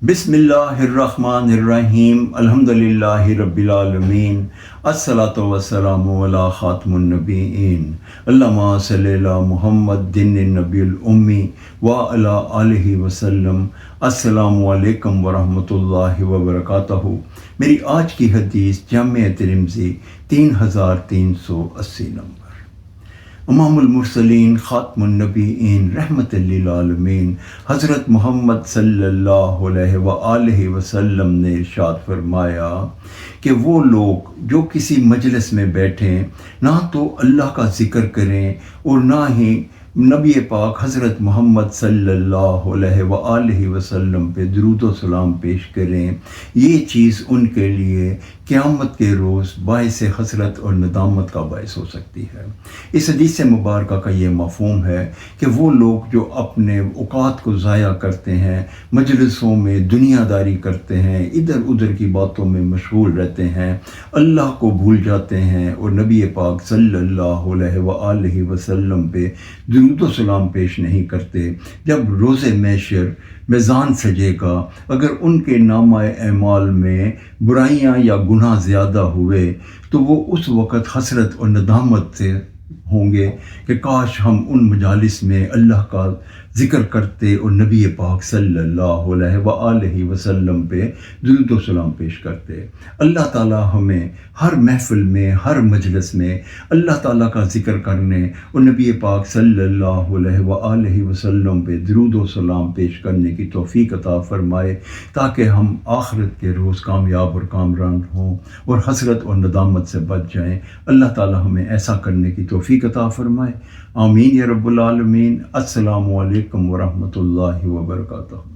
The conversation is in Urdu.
بسم اللہ الرحمن الرحیم الحمدللہ رب العالمین الصلاۃ والسلام علی خاتم النبیین اللہم صلی علی محمد دین النبی الامی وعلی آلہ وسلم۔ السلام علیکم ورحمۃ اللہ وبرکاتہ۔ میری آج کی حدیث جامع ترمذی 3380 نمبر۔ امام المرسلین خاتم النبیین رحمت للعالمین حضرت محمد صلی اللہ علیہ وآلہ وسلم نے ارشاد فرمایا کہ وہ لوگ جو کسی مجلس میں بیٹھیں نہ تو اللہ کا ذکر کریں اور نہ ہی نبی پاک حضرت محمد صلی اللہ علیہ وآلہ وسلم پہ درود و سلام پیش کریں، یہ چیز ان کے لیے قیامت کے روز باعث حسرت اور ندامت کا باعث ہو سکتی ہے۔ اس حدیث مبارکہ کا یہ مفہوم ہے کہ وہ لوگ جو اپنے اوقات کو ضائع کرتے ہیں، مجلسوں میں دنیا داری کرتے ہیں، ادھر ادھر کی باتوں میں مشغول رہتے ہیں، اللہ کو بھول جاتے ہیں اور نبی پاک صلی اللہ علیہ وآلہ وسلم پہ درود و سلام پیش نہیں کرتے، جب روز محشر میزان سجے گا، اگر ان کے نامہ اعمال میں برائیاں یا گناہ زیادہ ہوئے تو وہ اس وقت حسرت اور ندامت سے ہوں گے کہ کاش ہم ان مجالس میں اللہ کا ذکر کرتے اور نبی پاک صلی اللہ علیہ وآلہ وسلم پہ درود و سلام پیش کرتے۔ اللہ تعالی ہمیں ہر محفل میں، ہر مجلس میں اللہ تعالیٰ کا ذکر کرنے اور نبی پاک صلی اللہ علیہ وآلہ وسلم پہ درود و سلام پیش کرنے کی توفیق عطا فرمائے، تاکہ ہم آخرت کے روز کامیاب اور کامران ہوں اور حسرت اور ندامت سے بچ جائیں۔ اللہ تعالیٰ ہمیں ایسا کرنے کی توفیق عطا فرمائے، آمین یا رب العالمین۔ السلام علیکم ورحمۃ اللہ وبرکاتہ۔